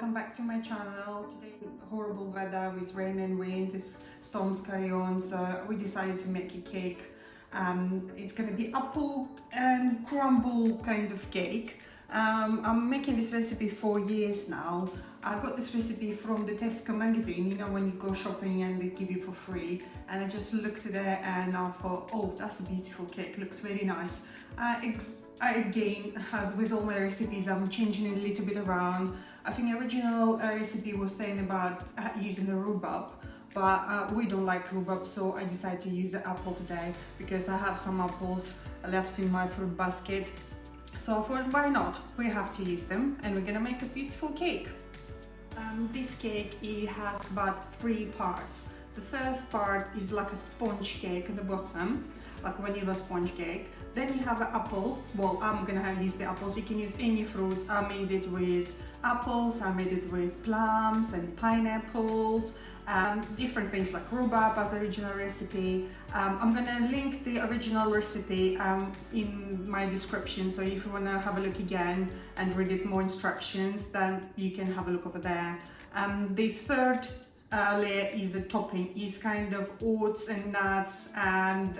welcome back to my channel. Today horrible weather with rain and wind, as storms carry on, so we decided to make a cake. It's going to be apple and crumble kind of cake. I'm making this recipe for years now. I got this recipe from the Tesco magazine, you know, when you go shopping and they give you for free, and I just looked at it and I thought, oh, that's a beautiful cake, looks very nice. Again, as with all my recipes, I'm changing it a little bit around. I think the original recipe was saying about using the rhubarb, but we don't like rhubarb, so I decided to use the apple today because I have some apples left in my fruit basket. So I thought, why not? We have to use them, and we're gonna make a beautiful cake. This cake, it has about 3 parts. The first part is like a sponge cake at the bottom, like vanilla sponge cake. Then you have an apple. Well, I'm gonna use the apples. You can use any fruits. I made it with apples, I made it with plums and pineapples, different things like rhubarb as original recipe. I'm gonna link the original recipe in my description, so if you wanna have a look again and read it more instructions, then you can have a look over there. The third layer is a topping, is kind of oats and nuts and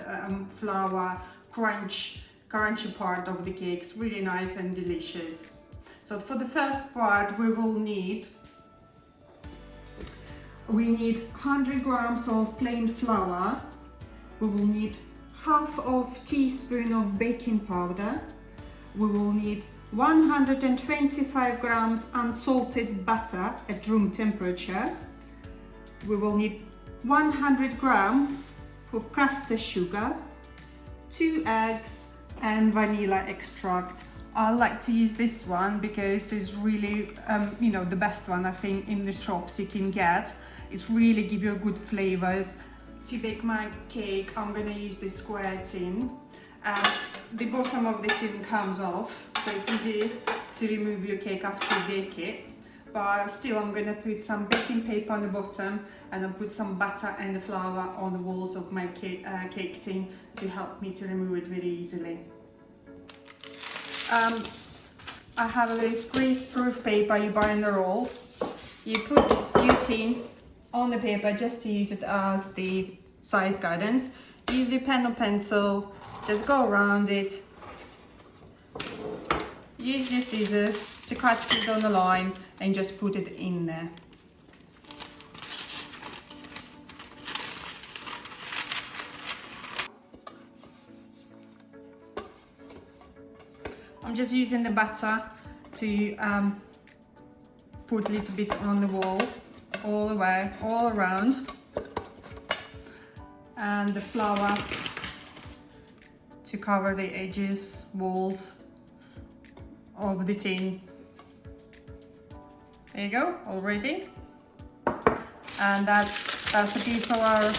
flour, crunchy part of the cake. It's really nice and delicious. So for the first part, we need 100 grams of plain flour. We will need half of teaspoon of baking powder. We will need 125 grams unsalted butter at room temperature. We will need 100 grams of caster sugar, 2 eggs and vanilla extract. I like to use this one because it's really, you know, the best one I think in the shops you can get. It's really give you good flavors. To bake my cake, I'm gonna use this square tin. The bottom of the tin comes off, so it's easy to remove your cake after you bake it. But still, I'm gonna put some baking paper on the bottom, and I'll put some butter and the flour on the walls of my cake tin to help me to remove it very easily. I have this grease-proof paper you buy in the roll. You put your tin on the paper just to use it as the size guidance. Use your pen or pencil, just go around it. Use your scissors to cut it on the line and just put it in there. I'm just using the butter to put a little bit on the wall, all the way, all around, and the flour to cover the edges, walls of the tin. There you go, all ready. And that's a piece of our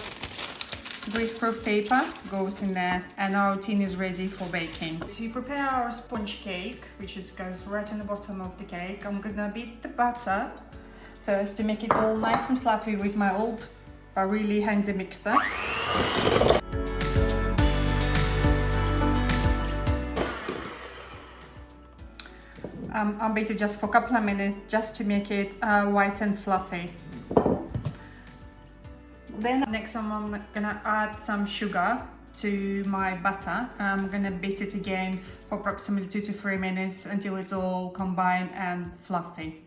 greaseproof paper goes in there, and our tin is ready for baking. To prepare our sponge cake, which goes right on the bottom of the cake, I'm gonna beat the butter first to make it all nice and fluffy with my old but really handy mixer. I'll beat it just for a couple of minutes just to make it white and fluffy. Then next I'm gonna add some sugar to my butter. I'm gonna beat it again for approximately 2 to 3 minutes until it's all combined and fluffy.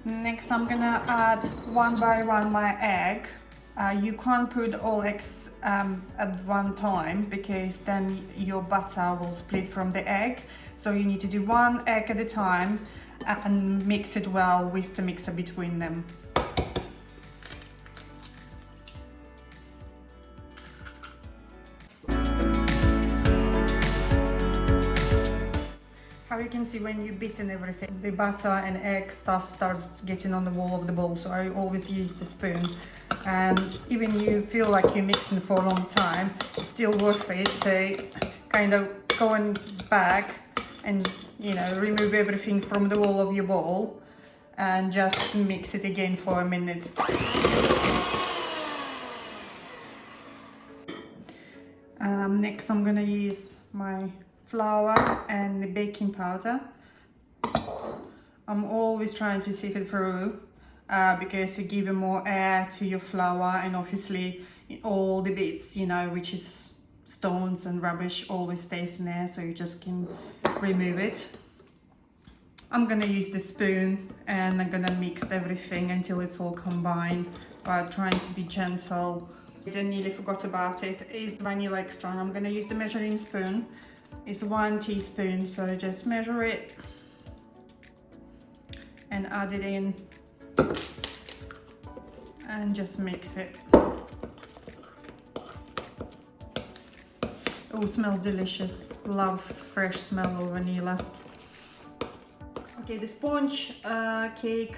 Next I'm gonna add one by one my egg. You can't put all eggs at one time because then your butter will split from the egg. So you need to do 1 egg at a time and mix it well with the mixer between them. How you can see when you beaten everything, the butter and egg stuff starts getting on the wall of the bowl, so I always use the spoon. And even you feel like you're mixing for a long time, it's still worth it to kind of going back and, you know, remove everything from the wall of your bowl and just mix it again for a minute. Next I'm gonna use my flour and the baking powder. I'm always trying to sift it through because you give more air to your flour, and obviously all the bits, you know, which is stones and rubbish, always stays in there, so you just can remove it. I'm gonna use the spoon and I'm gonna mix everything until it's all combined, but trying to be gentle. I nearly forgot about it, is vanilla extract. I'm gonna use the measuring spoon. It's 1 teaspoon, so just measure it and add it in and just mix it. Oh, smells delicious. Love fresh smell of vanilla. Okay, the sponge cake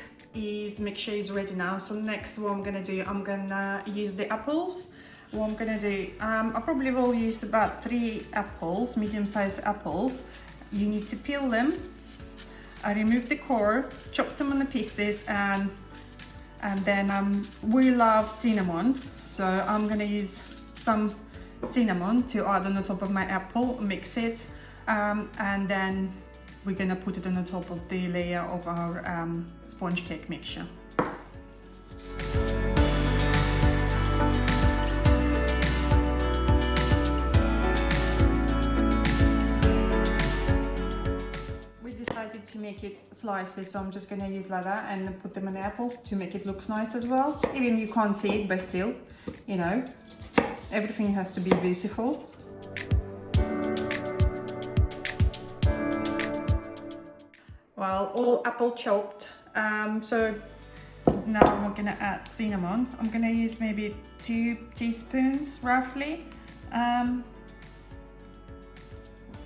mixture is ready now. So next, what I'm gonna do, I'm gonna use the apples. What I'm gonna do, I probably will use about 3 apples, medium-sized apples. You need to peel them. I remove the core, chop them into pieces, and then we love cinnamon, so I'm gonna use some cinnamon to add on the top of my apple, mix it, and then we're gonna put it on the top of the layer of our sponge cake mixture. We decided to make it slices, so I'm just gonna use like that and put them in the apples to make it look nice as well. Even you can't see it, but still, you know, everything has to be beautiful. Well, all apple chopped, so now we're gonna add cinnamon. I'm gonna use maybe 2 teaspoons roughly to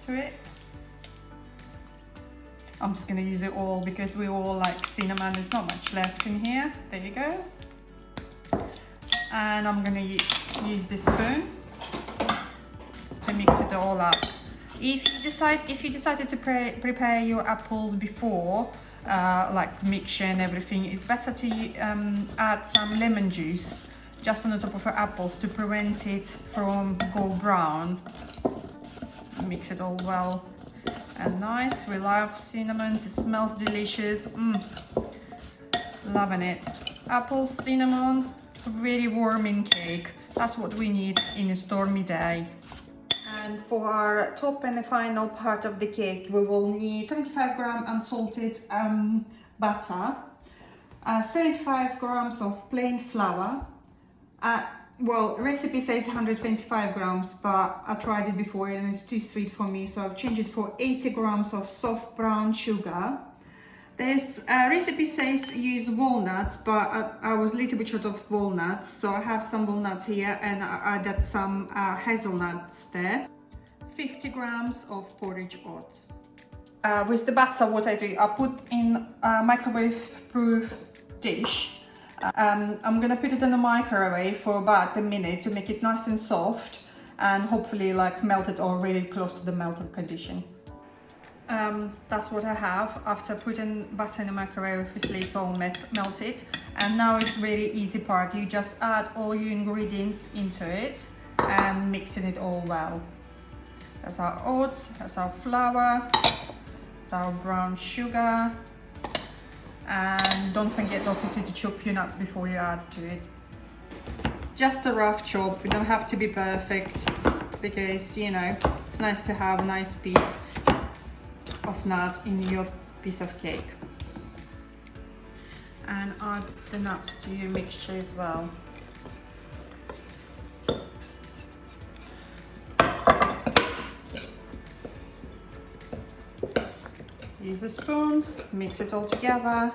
it. I'm just gonna use it all because we all like cinnamon. There's not much left in here. There you go. And I'm gonna use this spoon to mix it all up. If you decided to prepare your apples before, like mixture and everything, it's better to add some lemon juice just on the top of your apples to prevent it from go brown. Mix it all well and nice. We love cinnamon, it smells delicious. Loving it. Apples, cinnamon, really warming cake. That's what we need in a stormy day. And for our top and the final part of the cake, we will need 75 grams unsalted butter, 75 grams of plain flour. Well, recipe says 125 grams, but I tried it before and it's too sweet for me, so I've changed it for 80 grams of soft brown sugar. This recipe says use walnuts, but I was a little bit short of walnuts, so I have some walnuts here and I added some hazelnuts there. 50 grams of porridge oats. With the batter, what I do, I put in a microwave-proof dish. I'm gonna put it in the microwave for about a minute to make it nice and soft and hopefully like melted or really close to the melted condition. That's what I have after putting butter in the microwave. Obviously it's all melted, and now it's really easy part. You just add all your ingredients into it and mixing it all well. That's our oats, that's our flour, that's our brown sugar, and don't forget obviously to chop your nuts before you add to it. Just a rough chop, you don't have to be perfect because, you know, it's nice to have a nice piece of nut in your piece of cake. And add the nuts to your mixture as well. Use a spoon, mix it all together,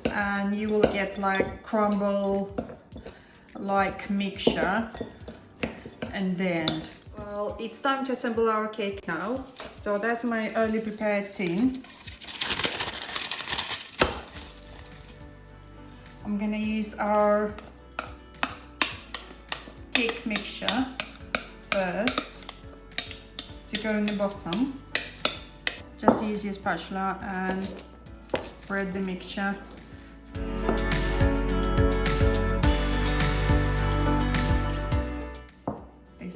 and you will get like crumble like mixture. And then, well, it's time to assemble our cake now. So that's my early prepared tin. I'm gonna use our cake mixture first to go in the bottom. Just use your spatula and spread the mixture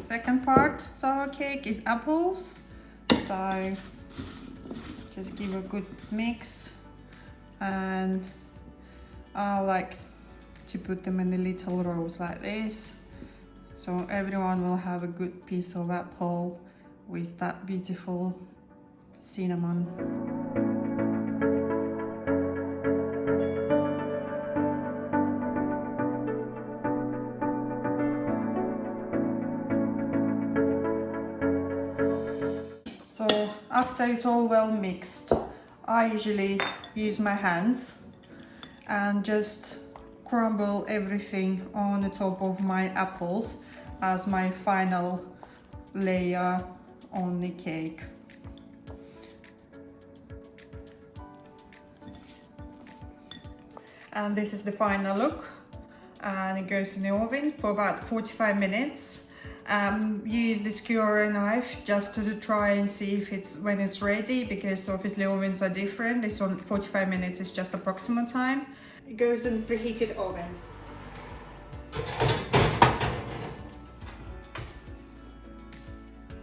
second part of our cake is apples. So just give a good mix, and I like to put them in the little rows like this, so everyone will have a good piece of apple with that beautiful cinnamon. So after it's all well mixed, I usually use my hands and just crumble everything on the top of my apples as my final layer on the cake. And this is the final look, and it goes in the oven for about 45 minutes. Use the skewer knife just to try and see if when it's ready, because obviously ovens are different. This on 45 minutes is just approximate time. It goes in preheated oven.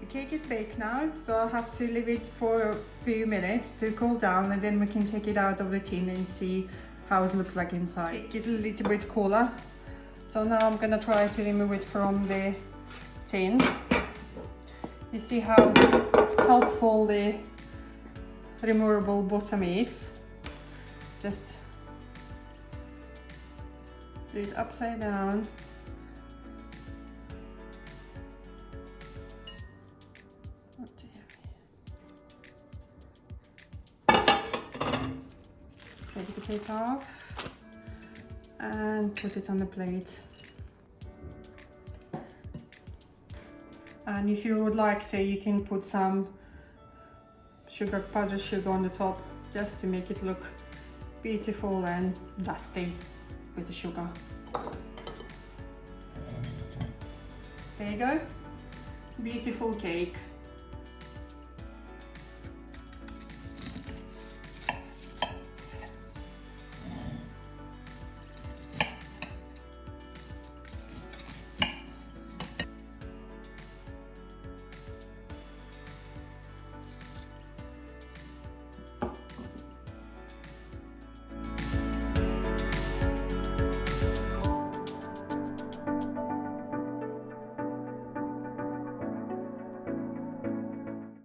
The cake is baked now, so I'll have to leave it for a few minutes to cool down, and then we can take it out of the tin and see how it looks like inside. It is a little bit cooler, so now I'm gonna try to remove it from the tin. You see how helpful the removable bottom is. Just do it upside down. Take the cake off and put it on the plate. And if you would like to, you can put some powdered sugar on the top, just to make it look beautiful and dusty with the sugar. There you go, beautiful cake.